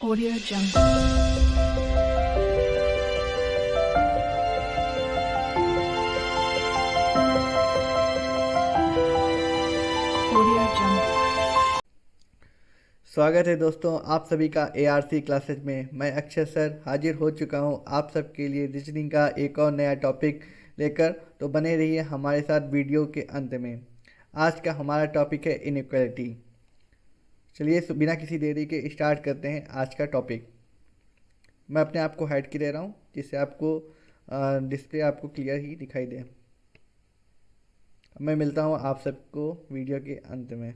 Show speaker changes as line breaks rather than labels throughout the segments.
Audio Jungle. Audio Jungle.
स्वागत है दोस्तों आप सभी का ARC क्लासेज में। मैं अक्षय सर हाजिर हो चुका हूं आप सबके लिए रीजनिंग का एक और नया टॉपिक लेकर। तो बने रहिए हमारे साथ वीडियो के अंत में। आज का हमारा टॉपिक है इनइक्वालिटी। चलिए बिना किसी देरी के स्टार्ट करते हैं आज का टॉपिक। मैं अपने आप को हाइड की दे रहा हूं जिससे आपको डिस्प्ले आपको क्लियर ही दिखाई दे। मैं मिलता हूं आप सबको वीडियो के अंत में।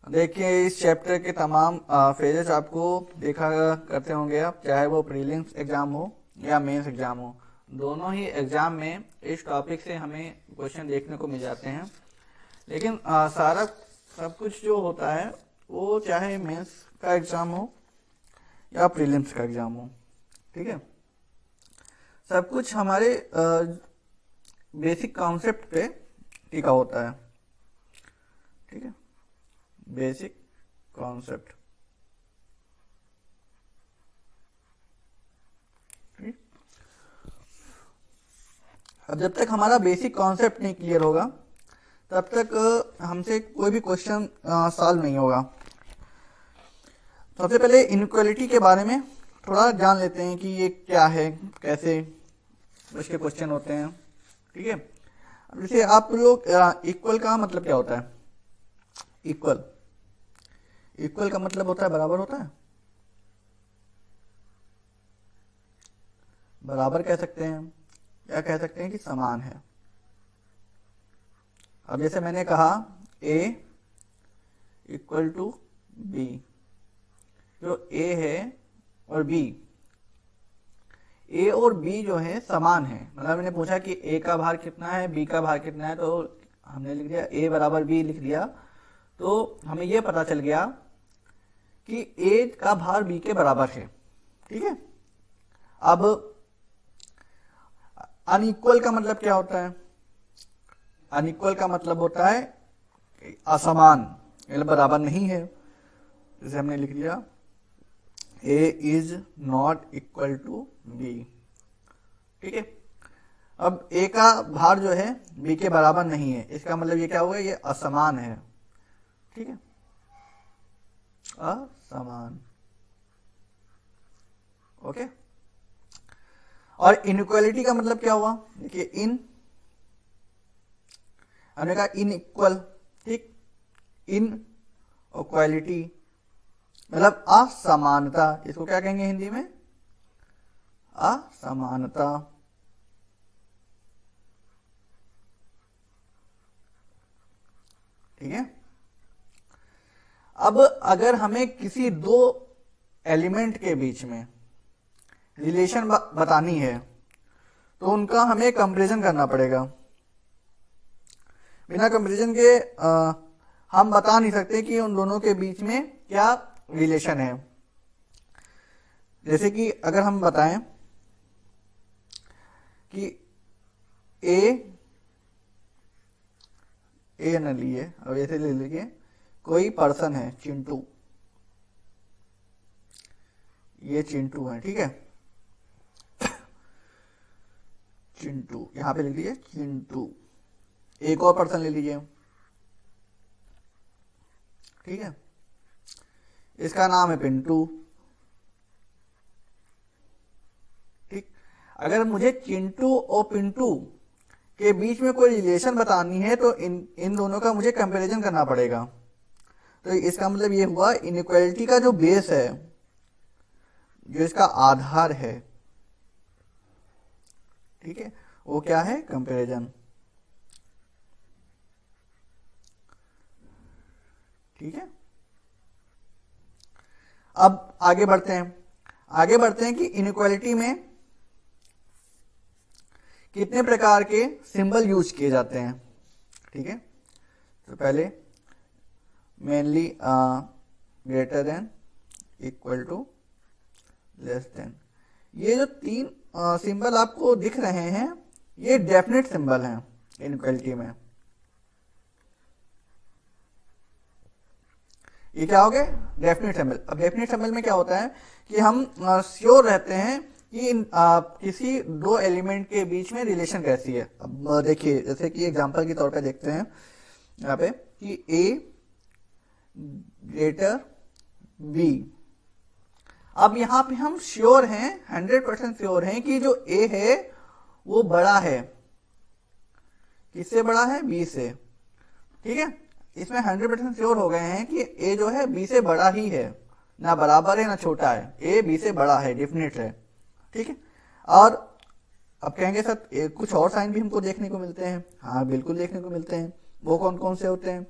देखिए इस चैप्टर के तमाम फेजेस आपको देखा करते होंगे आप, चाहे वो प्रीलिम्स एग्जाम हो या मेंस एग्जाम हो। दोनों ही एग्जाम में इस टॉपिक से हमें क्वेश्चन देखने को मिल जाते हैं। लेकिन सारा सब कुछ जो होता है वो चाहे मेंस का एग्जाम हो या प्रीलिम्स का एग्जाम हो, ठीक है, सब कुछ हमारे बेसिक कॉन्सेप्ट पे टिका होता है, ठीक है, बेसिक कॉन्सेप्ट। अब जब तक हमारा बेसिक कॉन्सेप्ट नहीं क्लियर होगा तब तक हमसे कोई भी क्वेश्चन सॉल्व नहीं होगा। सबसे पहले इनइक्वालिटी के बारे में थोड़ा जान लेते हैं कि ये क्या है, कैसे इसके क्वेश्चन होते हैं, ठीक है। अब जैसे आप लोग इक्वल का मतलब क्या होता है? इक्वल इक्वल का मतलब होता है बराबर होता है, बराबर कह सकते हैं या कह सकते हैं कि समान है। अब जैसे मैंने कहा A इक्वल टू B, जो A है और B, A और B जो है समान है। मतलब मैंने पूछा कि A का भार कितना है, B का भार कितना है, तो हमने लिख दिया A बराबर B लिख दिया। तो हमें यह पता चल गया कि A का भार B के बराबर है, ठीक है। अब अनइक्वल का मतलब क्या होता है? अनइक्वल का मतलब होता है असमान, मतलब बराबर नहीं है। जैसे हमने लिख दिया A is not equal to B, ठीक है। अब A का भार जो है B के बराबर नहीं है, इसका मतलब ये क्या हुआ, ये असमान है, ठीक है, असमान, ओके। और इनइक्वालिटी का मतलब क्या हुआ? देखिए हमने कहा इनइक्वल, ठीक, इनइक्वालिटी मतलब असमानता। इसको क्या कहेंगे हिंदी में? असमानता, ठीक है। अब अगर हमें किसी दो एलिमेंट के बीच में रिलेशन बतानी है तो उनका हमें कंपैरिजन करना पड़ेगा। बिना कंपैरिजन के हम बता नहीं सकते कि उन दोनों के बीच में क्या रिलेशन है। जैसे कि अगर हम बताएं कि ए न लिए, अब ऐसे ले लीजिए कोई पर्सन है चिंटू, ये चिंटू है, ठीक है, चिंटू, यहां पे लिख लीजिए चिंटू। एक और पर्सन ले लीजिए, ठीक है, इसका नाम है पिंटू, ठीक। अगर मुझे चिंटू और पिंटू के बीच में कोई रिलेशन बतानी है तो इन दोनों का मुझे कंपैरिजन करना पड़ेगा। तो इसका मतलब ये हुआ इनइक्वालिटी का जो बेस है, जो इसका आधार है, ठीक है, वो क्या है? कंपैरिजन, ठीक है। अब आगे बढ़ते हैं कि इनइक्वालिटी में कितने प्रकार के सिंबल यूज किए जाते हैं, ठीक है। तो पहले mainly greater than, equal to, less than, ये जो तीन सिंबल आपको दिख रहे हैं ये डेफिनेट सिंबल हैं इनइक्वालिटी में। ये क्या हो गए? Definite symbol. अब डेफिनेट सिंबल में क्या होता है कि हम श्योर रहते हैं कि किसी दो एलिमेंट के बीच में रिलेशन कैसी है। अब देखिए, जैसे कि एग्जांपल के तौर पे देखते हैं यहाँ पे कि A ग्रेटर B। अब यहाँ पे हम श्योर हैं, 100% श्योर हैं कि जो A है वो बड़ा है। किससे बड़ा है? B से। ठीक है, इसमें 100% श्योर हो गए हैं कि A जो है B से बड़ा ही है, ना बराबर है ना छोटा है, A B से बड़ा है, डेफिनेट है। ठीक है, और अब कहेंगे सर कुछ और साइन भी हमको देखने को मिलते हैं। हाँ बिल्कुल देखने को मिलते हैं। वो कौन कौन से होते हैं?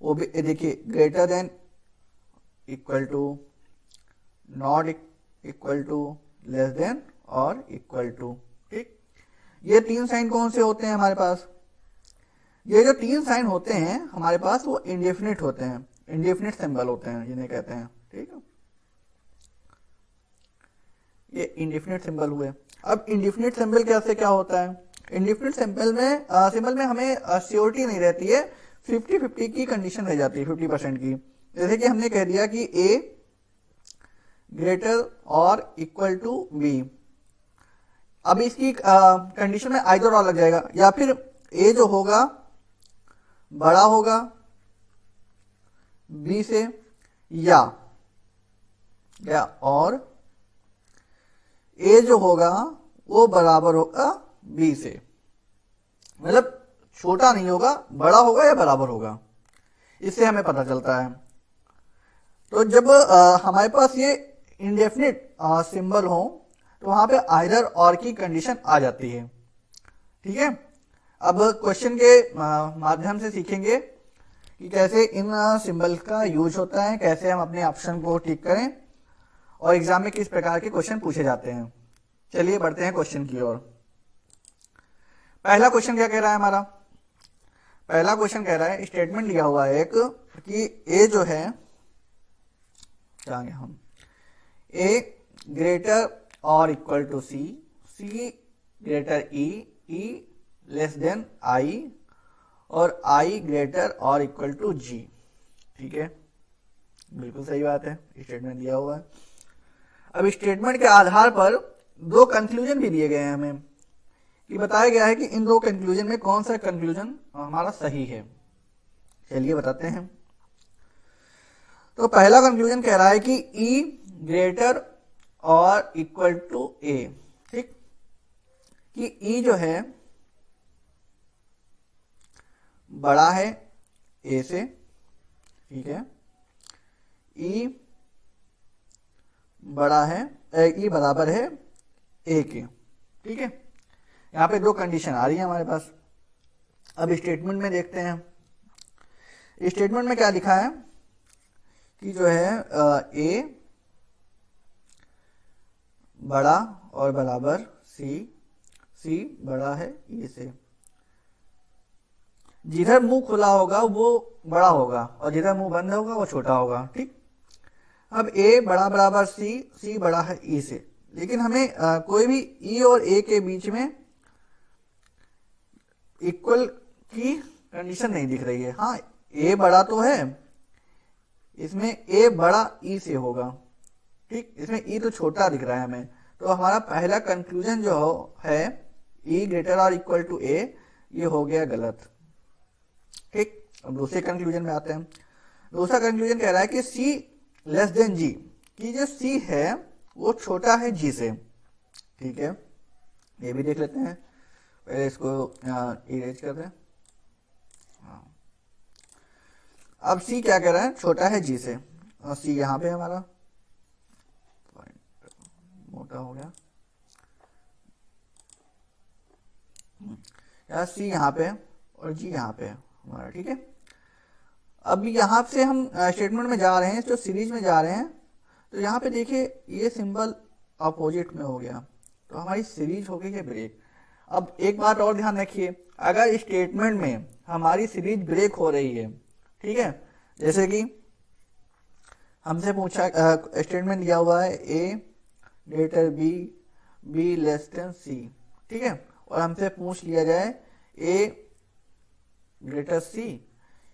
वो भी देखिए, greater than, equal to, not equal to, less than और इक्वल टू। ठीक, ये तीन साइन कौन से होते हैं हमारे पास? ये जो तीन साइन होते हैं हमारे पास वो इंडेफिनिट होते हैं, इंडेफिनिट सिंबल होते हैं जिन्हें कहते हैं। ठीक है, ये इंडेफिनिट सिंबल हुए। अब इंडेफिनिट सिंबल कैसे क्या होता है? इंडेफिनिट सिंबल में हमें श्योरिटी नहीं रहती है, 50-50 की कंडीशन रह जाती है, 50% की। जैसे कि हमने कह दिया कि A ग्रेटर और इक्वल टू B। अब इसकी कंडीशन में आइदर और लग जाएगा, या फिर A जो होगा बड़ा होगा B से, या और A जो होगा वो बराबर होगा B से। मतलब छोटा नहीं होगा, बड़ा होगा या बराबर होगा, इससे हमें पता चलता है। तो जब हमारे पास ये इंडेफिनिट सिंबल हो तो वहां पे आइदर और की कंडीशन आ जाती है। ठीक है, अब क्वेश्चन के माध्यम से सीखेंगे कि कैसे इन सिंबल का यूज होता है, कैसे हम अपने ऑप्शन को टिक करें और एग्जाम में किस प्रकार के क्वेश्चन पूछे जाते हैं। चलिए बढ़ते हैं क्वेश्चन की ओर। पहला क्वेश्चन क्या कह रहा है हमारा? पहला क्वेश्चन कह रहा है, स्टेटमेंट लिया हुआ है एक कि A जो है, जाएंगे हम, A ग्रेटर और equal to C, C greater E, E less than I और I ग्रेटर और इक्वल टू G। ठीक है, बिल्कुल सही बात है, स्टेटमेंट दिया हुआ है। अब स्टेटमेंट के आधार पर दो कंक्लूजन भी दिए गए हैं हमें, कि बताया गया है कि इन दो कंक्लूजन में कौन सा कंक्लूजन हमारा सही है। चलिए बताते हैं। तो पहला कंक्लूजन कह रहा है कि E ग्रेटर और इक्वल टू A। ठीक, कि E जो है बड़ा है A से। ठीक है, E बड़ा है, E बराबर है A के। ठीक है, यहाँ पे दो कंडीशन आ रही है हमारे पास। अब स्टेटमेंट में देखते हैं, स्टेटमेंट में क्या लिखा है कि जो है A बड़ा और बराबर C बड़ा है E से। जिधर मुंह खुला होगा वो बड़ा होगा और जिधर मुंह बंद होगा वो छोटा होगा। ठीक, अब A बड़ा बराबर C बड़ा है E से, लेकिन हमें कोई भी E और A के बीच में इक्वल की कंडीशन नहीं दिख रही है। हाँ, A बड़ा तो है, इसमें A बड़ा E से होगा। ठीक, इसमें E तो छोटा दिख रहा है हमें, तो हमारा पहला कंक्लूजन जो है E ग्रेटर और इक्वल टू A, ये हो गया गलत। ठीक, अब दूसरे कंक्लूजन में आते हैं। दूसरा कंक्लूजन कह रहा है कि C लेस देन G, कि जो C है वो छोटा है G से। ठीक है, ये भी देख लेते हैं, पहले इसको यहाँ इरेज करते हैं। हाँ, अब C क्या कह रहा है? छोटा है G से, और C यहाँ पे हमारा मोटा हो गया, या C यहाँ पे और G यहाँ पे हमारा। ठीक है, अब यहाँ से हम स्टेटमेंट में जा रहे हैं, जो सीरीज में जा रहे हैं, तो यहाँ पे देखिए ये सिंबल अपोजिट में हो गया, तो हमारी सीरीज हो गई है ब्रेक। अब एक बात और ध्यान रखिए, अगर स्टेटमेंट में हमारी सीरीज ब्रेक हो रही है, ठीक है, जैसे कि हमसे पूछा, स्टेटमेंट दिया हुआ है A greater B, B less than C, ठीक है। और हमसे पूछ लिया जाए ए ग्रेटर सी,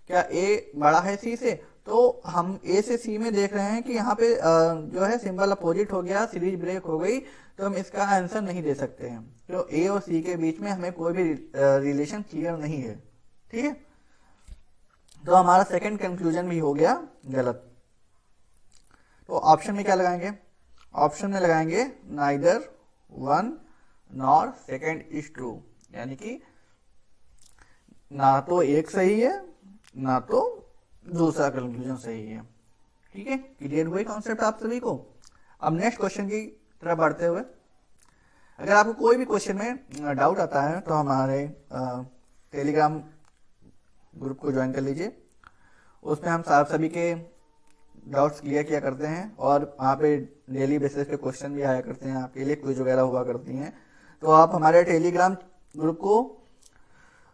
क्या ए बड़ा है सी से, तो हम ए से सी में देख रहे हैं कि यहाँ पे जो है सिंबल अपोजिट हो गया, सीरीज ब्रेक हो गई, तो हम इसका आंसर नहीं दे सकते हैं। तो ए और सी के बीच में हमें कोई भी रिलेशन क्लियर नहीं है, ठीक है। तो हमारा सेकंड कंक्लूजन भी हो गया गलत। तो ऑप्शन में क्या लगाएंगे, ऑप्शन में लगाएंगे neither one nor second is true, यानी कि ना तो एक सही है ना तो दूसरा कंक्लूजन सही है, ठीक है। क्लियर हुई कॉन्सेप्ट आप सभी को। अब नेक्स्ट क्वेश्चन की तरफ बढ़ते हुए, अगर आपको कोई भी क्वेश्चन में डाउट आता है तो हमारे टेलीग्राम ग्रुप को ज्वाइन कर लीजिए। उसमें हम आप सभी के डाउट्स क्लियर किया करते हैं और वहाँ पे डेली बेसिस पे क्वेश्चन भी आया करते हैं, आपके लिए क्विज वगैरह हुआ करती हैं। तो आप हमारे टेलीग्राम ग्रुप को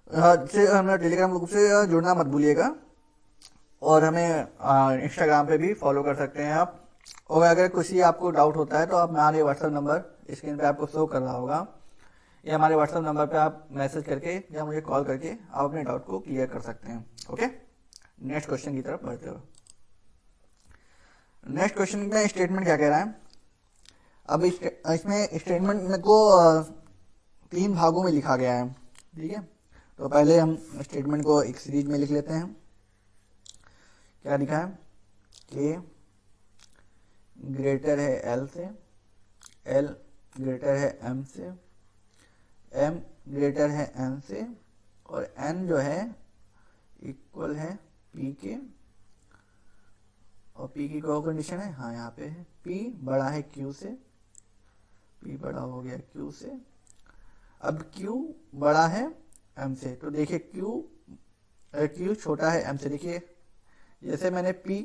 हमारे टेलीग्राम ग्रुप से जुड़ना मत भूलिएगा, और हमें इंस्टाग्राम पे भी फॉलो कर सकते हैं आप। और अगर कुछ ही आपको डाउट होता है तो आप हमारे व्हाट्सएप नंबर स्क्रीन पे आपको शो कर रहा होगा, या हमारे व्हाट्सएप नंबर पे आप मैसेज करके या मुझे कॉल करके आप अपने डाउट को क्लियर कर सकते हैं। ओके, नेक्स्ट क्वेश्चन की तरफ बढ़ते हुए, नेक्स्ट क्वेश्चन में स्टेटमेंट क्या कह रहा है। अब इसमें स्टेटमेंट को 3 भागों में लिखा गया है, ठीक है। तो पहले हम स्टेटमेंट को एक सीरीज में लिख लेते हैं। क्या लिखा है, के ग्रेटर है एल से, एल ग्रेटर है एम से, एम ग्रेटर है एन से, और एन जो है इक्वल है पी के, और पी की क्या कंडीशन है, हाँ यहाँ पे है पी बड़ा है क्यू से, पी बड़ा हो गया क्यू से। अब क्यू बड़ा है एम से, तो देखिए क्यू छोटा है एम से। देखिए जैसे मैंने पी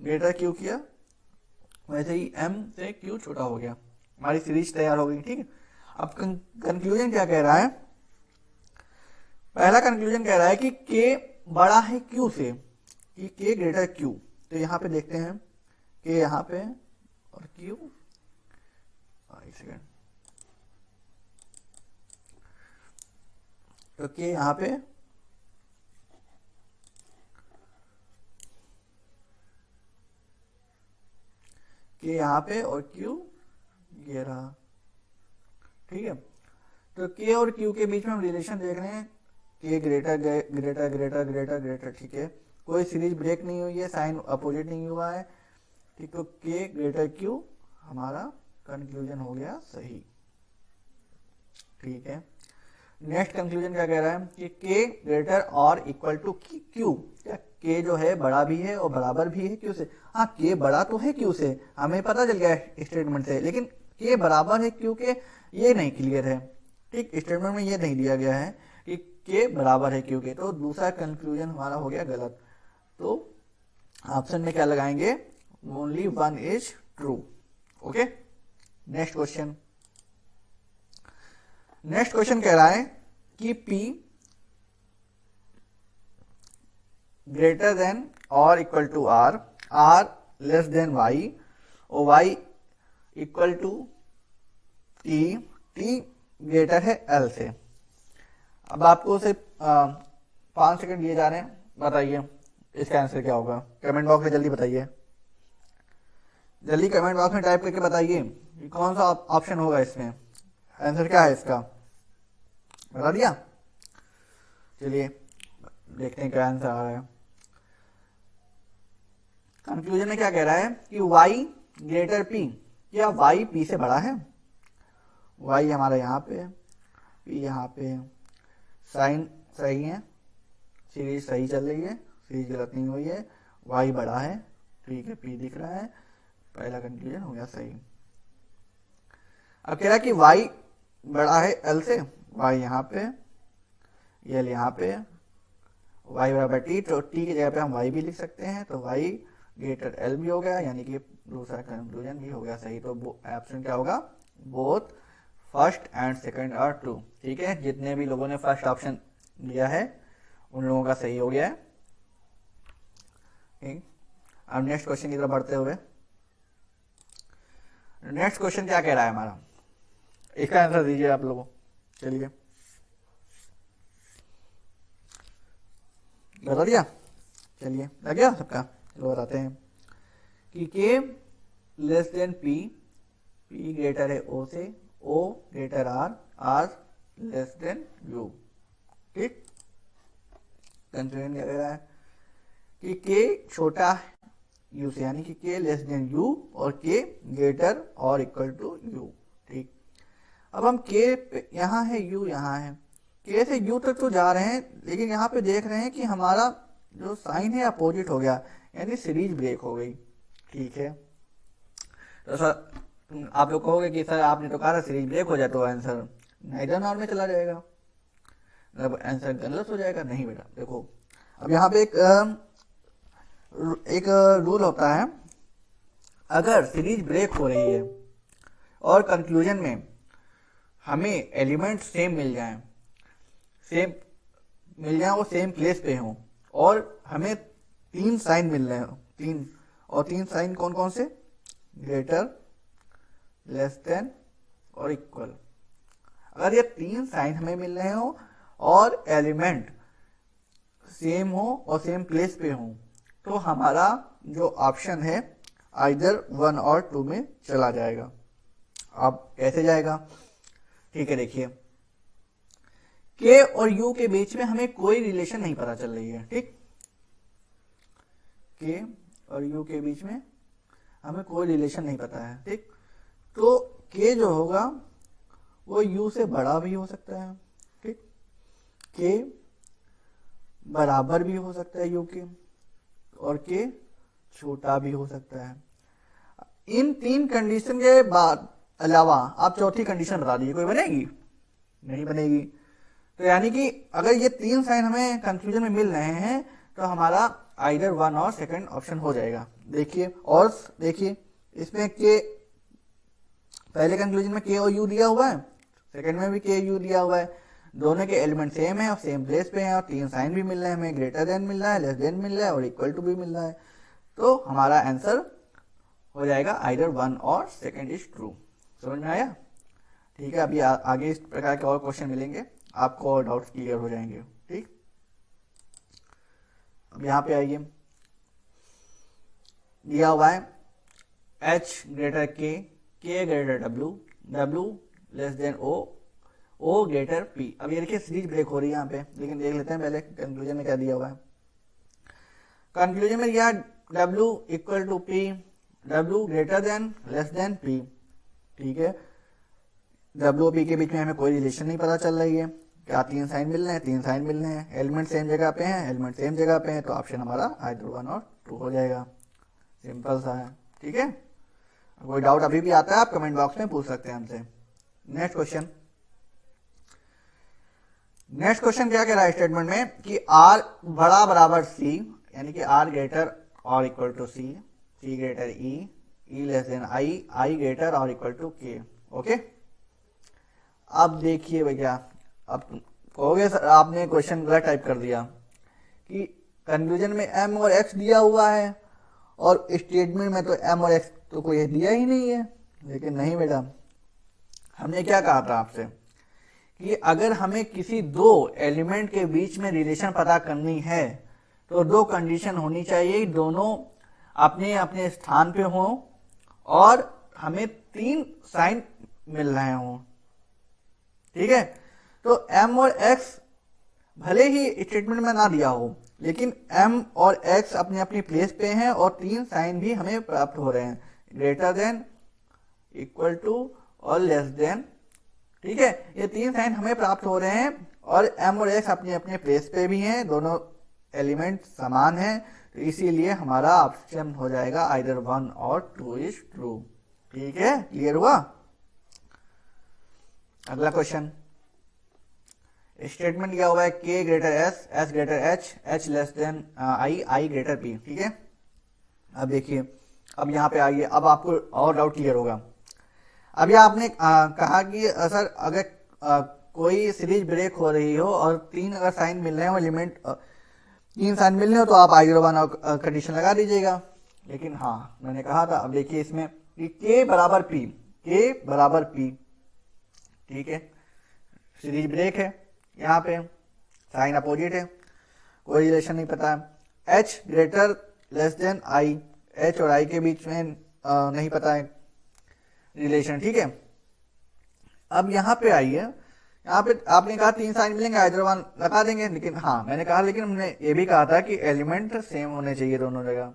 ग्रेटर क्यू किया वैसे ही एम से क्यू छोटा हो गया, हमारी सीरीज तैयार हो गई, ठीक है। अब कंक्लूजन क्या कह रहा है, पहला कंक्लूजन कह रहा है कि के बड़ा है क्यू से, कि के ग्रेटर क्यू। तो यहाँ पे देखते हैं के यहाँ पे और क्यू, एक सेकेंड, तो के यहाँ पे के यहाँ पे और क्यू ये रहा, ठीक है। तो के और क्यू के बीच में हम रिलेशन देख रहे हैं, के greater greater greater greater greater, ठीक है। कोई सीरीज ब्रेक नहीं हुई है, साइन अपोजिट नहीं हुआ है, ठीक। तो के ग्रेटर क्यू हमारा कंक्लूजन हो गया सही, ठीक है। नेक्स्ट कंक्लूजन क्या कह रहा है कि के ग्रेटर और इक्वल टू क्यू, क्या के जो है बड़ा भी है और बराबर भी है क्यू से। हाँ, के बड़ा तो है क्यू से, हमें पता चल गया स्टेटमेंट से, लेकिन के बराबर है क्यू के ये नहीं क्लियर है, ठीक। स्टेटमेंट में ये नहीं दिया गया है कि के बराबर है क्यू के, तो दूसरा कंक्लूजन हमारा हो गया गलत। तो ऑप्शन में क्या लगाएंगे, only one is true. Okay, next question, next question कह रहा है कि P ग्रेटर देन और equal to R, R less than Y, और Y equal to T, T greater है L से। अब आपको सिर्फ 5 सेकंड दिए जा रहे हैं, बताइए इसका आंसर क्या होगा। कमेंट बॉक्स में जल्दी बताइए, जल्दी कमेंट बॉक्स में टाइप करके बताइए कि कौन सा ऑप्शन होगा इसमें, आंसर क्या है इसका, बता दिया। चलिए देखते हैं क्या आंसर आ रहा है। कंक्लूजन में क्या कह रहा है कि y ग्रेटर p, क्या y p से बड़ा है। y हमारा यहाँ पे, p यहाँ पे, साइन सही है, सीरीज सही चल रही है, सीरीज गलत नहीं हुई है, y बड़ा है, ठीक है, p दिख रहा है, पहला कंक्लूजन हो गया सही। अब कह रहा है कि y बड़ा है l से, y यहाँ पे, l यहाँ पे, y बराबर t, तो t की जगह पे हम y भी लिख सकते हैं, तो y ग्रेटर l भी हो गया, यानी कि दूसरा कंक्लूजन भी हो गया सही। तो ऑप्शन क्या होगा, both first and second are true, ठीक है। जितने भी लोगों ने फर्स्ट ऑप्शन दिया है उन लोगों का सही हो गया है, ठीक। अब नेक्स्ट क्वेश्चन की तरफ बढ़ते हुए, नेक्स्ट क्वेश्चन क्या कह रहा है हमारा, इसका आंसर दीजिए आप लोगों। चलिए बता दिया, चलिए लग गया सबका। चलो बताते हैं कि K less than P, P greater है ओ से, O greater R, R less than U. ठीक, कंफ्यूजन क्या कह रहा है कि के छोटा है यू से, यानी कि के लेस देन यू और के ग्रेटर और इक्वल टू यू। ठीक, अब हम के यहाँ है, यू यहाँ है, के से यू तक तो जा रहे हैं, लेकिन यहाँ पे देख रहे हैं कि हमारा जो साइन है अपोजिट हो गया, यानी सीरीज ब्रेक हो गई। ठीक है, तो सर आप लोग कहोगे कि सर आपने तो कहा था सीरीज ब्रेक हो जाए तो आंसर नाइदर नॉर में चला जाएगा, अब आंसर गलत हो जाएगा। नहीं बेटा, देखो अब यहाँ पे एक रूल होता है, अगर सीरीज ब्रेक हो रही है और कंक्लूजन में हमें एलिमेंट सेम मिल जाए, वो सेम प्लेस पे हों, और हमें तीन साइन मिल रहे हो, तीन साइन कौन कौन से, ग्रेटर, लेस देन और इक्वल। अगर ये तीन साइन हमें मिल रहे हो और एलिमेंट सेम हो और सेम प्लेस पे हो, तो हमारा जो ऑप्शन है आइदर 1 और 2 में चला जाएगा। अब कैसे जाएगा, ठीक है, देखिए के और यू के बीच में हमें कोई रिलेशन नहीं पता चल रही है। ठीक, के और यू के बीच में हमें कोई रिलेशन नहीं पता है। ठीक, तो के जो होगा वो यू से बड़ा भी हो सकता है, ठीक, के बराबर भी हो सकता है यू के, और के छोटा भी हो सकता है। इन तीन कंडीशन के बाद अलावा आप चौथी कंडीशन बता दीजिए, कोई बनेगी? नहीं बनेगी। तो यानी कि अगर ये तीन साइन हमें कंफ्यूजन में मिल रहे हैं तो हमारा आइदर 1 और सेकंड ऑप्शन हो जाएगा। देखिए, और देखिए इसमें के पहले कंक्लूजन में के और यू दिया हुआ है, सेकंड में भी के यू दिया हुआ है, दोनों के एलिमेंट सेम है और सेम प्लेस पे हैं, और तीन साइन भी मिल रहे हैं हमें, ग्रेटर देन मिल रहा है, लेस देन मिल रहा है और इक्वल टू भी मिल रहा है। तो हमारा आंसर हो जाएगा आइदर 1 और सेकंड इज ट्रू। समझ में आया? ठीक है, अभी आगे इस प्रकार के और क्वेश्चन मिलेंगे, आपको और डाउट्स क्लियर हो जाएंगे। ठीक, अब यहाँ पे आइए, दिया हुआ है h greater k, k greater w, w less than o, o greater p। अब ये देखिए सीरीज ब्रेक हो रही है यहाँ पे, लेकिन देख लेते हैं पहले कंक्लूजन में क्या दिया हुआ है। कंक्लूजन में दिया w equal to p, w greater than less than p। ठीक है, w और p के बीच में हमें कोई रिलेशन नहीं पता चल रही है। क्या तीन साइन मिल रहे हैं? तीन साइन मिल रहे हैं, एलिमेंट सेम जगह पे हैं, एलिमेंट सेम जगह पे हैं, तो ऑप्शन हमारा आइदर 1 और 2 हो जाएगा। सिंपल सा है। ठीक है, कोई डाउट अभी भी आता है आप कमेंट बॉक्स में पूछ सकते हैं हमसे। नेक्स्ट क्वेश्चन, नेक्स्ट क्वेश्चन क्या कह रहा है स्टेटमेंट में कि r बड़ा बराबर c, यानी कि r ग्रेटर और equal to c, c greater e, e less than i, i greater और इक्वल टू k। ओके, अब देखिए भैया, अब कहोगे सर आपने क्वेश्चन गलत टाइप कर दिया कि कंक्लूजन में m और x दिया हुआ है और स्टेटमेंट में तो m और x तो कोई दिया ही नहीं है। लेकिन नहीं बेटा, हमने क्या कहा था आपसे कि अगर हमें किसी दो एलिमेंट के बीच में रिलेशन पता करनी है तो दो कंडीशन होनी चाहिए, दोनों अपने अपने स्थान पे हों और हमें तीन साइन मिल रहे हों। ठीक है, तो m और x भले ही स्टेटमेंट में ना दिया हो, लेकिन m और x अपने अपनी प्लेस पे हैं और तीन साइन भी हमें प्राप्त हो रहे हैं, ग्रेटर देन, इक्वल टू और लेस देन। ठीक है, ये तीन साइन हमें प्राप्त हो रहे हैं और m और x अपने अपने प्लेस पे भी हैं, दोनों एलिमेंट समान हैं, तो इसीलिए हमारा ऑप्शन हो जाएगा आइदर 1 और 2 इज ट्रू। ठीक है, क्लियर हुआ? अगला क्वेश्चन, स्टेटमेंट दिया हुआ है k greater s, s greater h, h less than i, i greater p। ठीक है, अब देखिए, अब यहाँ पे आइए, अब आपको और डाउट क्लियर होगा। अभी आपने कहा कि सर अगर कोई सीरीज ब्रेक हो रही हो और तीन अगर साइन मिल रहे हो, एलिमेंट तीन साइन मिल रहे हो, तो आप आइदर 1 और कंडीशन लगा दीजिएगा। लेकिन हाँ, मैंने कहा था, अब देखिए इसमें कि k बराबर p, के बराबर पी, ठीक है। सीरीज ब्रेक है, यहाँ पे साइन अपोजिट है, कोई रिलेशन नहीं पता है। H greater less than I, H और आई के बीच में नहीं पता है रिलेशन, ठीक है। अब यहाँ पे आई है, यहाँ पे आपने कहा 3 साइन मिलेंगे, आइदर वन लगा देंगे, लेकिन हाँ मैंने कहा, लेकिन हमने ये भी कहा था कि एलिमेंट सेम होने चाहिए दोनों जगह।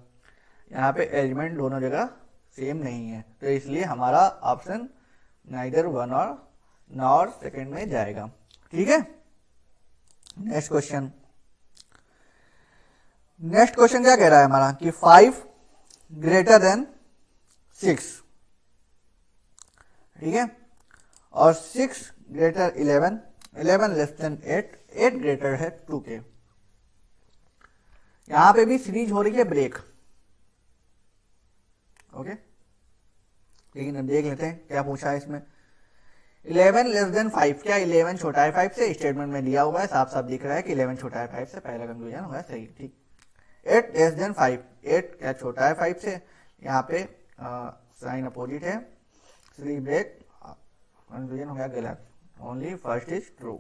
यहाँ पे एलिमेंट दोनों जगह सेम नहीं है, तो इसलिए हमारा ऑप्शन नाइदर वन और नॉर सेकंड में जाएगा, ठीक है। नेक्स्ट क्वेश्चन, नेक्स्ट क्वेश्चन क्या कह रहा है हमारा कि 5 ग्रेटर देन 6, ठीक है, और 6 ग्रेटर 11, 11 लेस देन 8, 8 ग्रेटर है 2 के। यहां पे भी सीरीज हो रही है ब्रेक, ओके। लेकिन अब देख लेते हैं क्या पूछा है इसमें। 11 लेस देन 5, क्या 11 छोटा है 5 से? स्टेटमेंट में दिया हुआ है, साफ साफ दिख रहा है कि 11 छोटा है 5 से, पहला कंक्लूजन होगा सही, ठीक। 8 लेस देन 5, 8 क्या छोटा है 5 से? यहाँ पे साइन अपोजिट है, सीरीज ब्रेक, कंक्लूजन हो गया गलत, only first is true.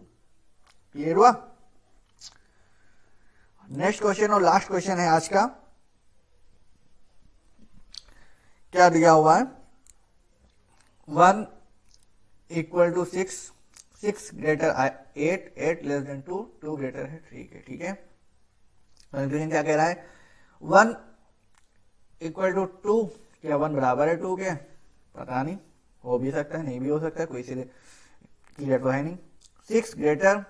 Clear हुआ? नेक्स्ट क्वेश्चन और लास्ट क्वेश्चन है आज का, क्या दिया हुआ है? 1 equal to 6, 6 greater 8, 8 less than 2, 2 greater है 3 के, ठीक है। कंक्लूजन क्या कह रहा है? 1 इक्वल टू 2, क्या 1 बराबर है 2 के? पता नहीं, हो भी सकता है नहीं भी हो सकता है, कोई सीधे क्लियर तो है नहीं। 6 ग्रेटर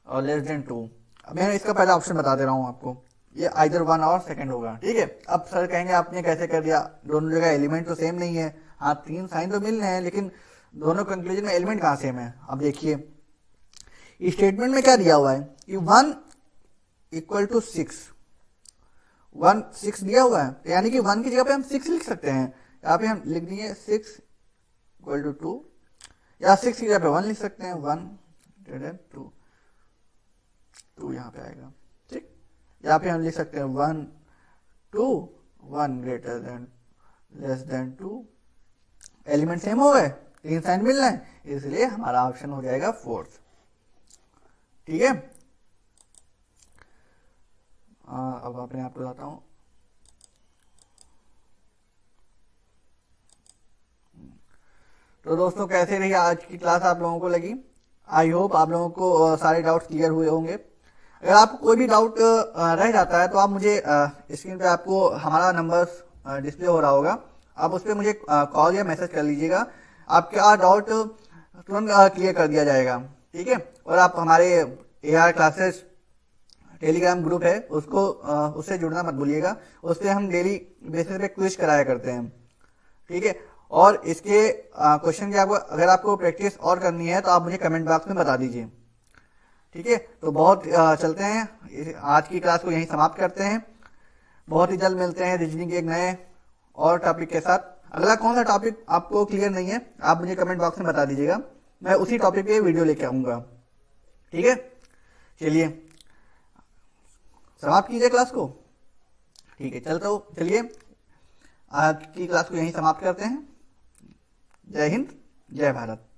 और लेस देन 2, अब मैं इसका पहला ऑप्शन बता दे रहा हूं आपको, ये आइदर 1 और सेकंड होगा, ठीक है। अब सर कहेंगे आपने कैसे कर दिया, दोनों जगह एलिमेंट तो सेम नहीं है। हाँ 3 साइन तो मिल रहे हैं, लेकिन दोनों कंक्लूजन में एलिमेंट कहाँ सेम है? अब देखिए स्टेटमेंट में क्या दिया हुआ है कि 1 इक्वल टू 6, 1 6 दिया हुआ है, यानी कि 1 की जगह पे हम 6 लिख सकते हैं। यहाँ पे हम लिख दिए 6 इक्वल टू 2, या 6 की जगह पे 1 लिख सकते हैं, 1 ग्रेटर देन 2, 2 यहाँ पे आएगा, ठीक। यहाँ पे हम लिख सकते हैं 1 2, 1 greater than less than 2, element same हो गए, 3 साइन मिल रहे हैं, इसलिए हमारा ऑप्शन हो जाएगा 4th, ठीक है। अब अपने आप को बताता हूं, तो दोस्तों कैसे रही आज की क्लास आप लोगों को लगी? आई होप आप लोगों को सारे डाउट्स क्लियर हुए होंगे। अगर आपको कोई भी डाउट रह जाता है तो आप मुझे स्क्रीन पे आपको हमारा नंबर डिस्प्ले हो रहा होगा, आप उस पर मुझे कॉल या मैसेज कर लीजिएगा, आपका डाउट तुरंत क्लियर कर दिया जाएगा, ठीक है। और आप हमारे AR क्लासेस टेलीग्राम ग्रुप है, उसको उससे जुड़ना मत भूलिएगा, उस पर हम डेली बेसिस पे क्विज कराया करते हैं, ठीक है। और इसके क्वेश्चन की आपको अगर आपको प्रैक्टिस और करनी है तो आप मुझे कमेंट बॉक्स में बता दीजिए, ठीक है। तो बहुत चलते हैं, आज की क्लास को यहीं समाप्त करते हैं, बहुत ही जल्द मिलते हैं रीजनिंग के एक नए और टॉपिक के साथ। अगला कौन सा टॉपिक आपको क्लियर नहीं है आप मुझे कमेंट बॉक्स में बता दीजिएगा, मैं उसी टॉपिक पे वीडियो लेके आऊंगा, ठीक है। चलिए समाप्त कीजिए क्लास को, ठीक है। चलता हूँ, चलिए आज की क्लास को यहीं समाप्त करते हैं। जय हिंद, जय भारत।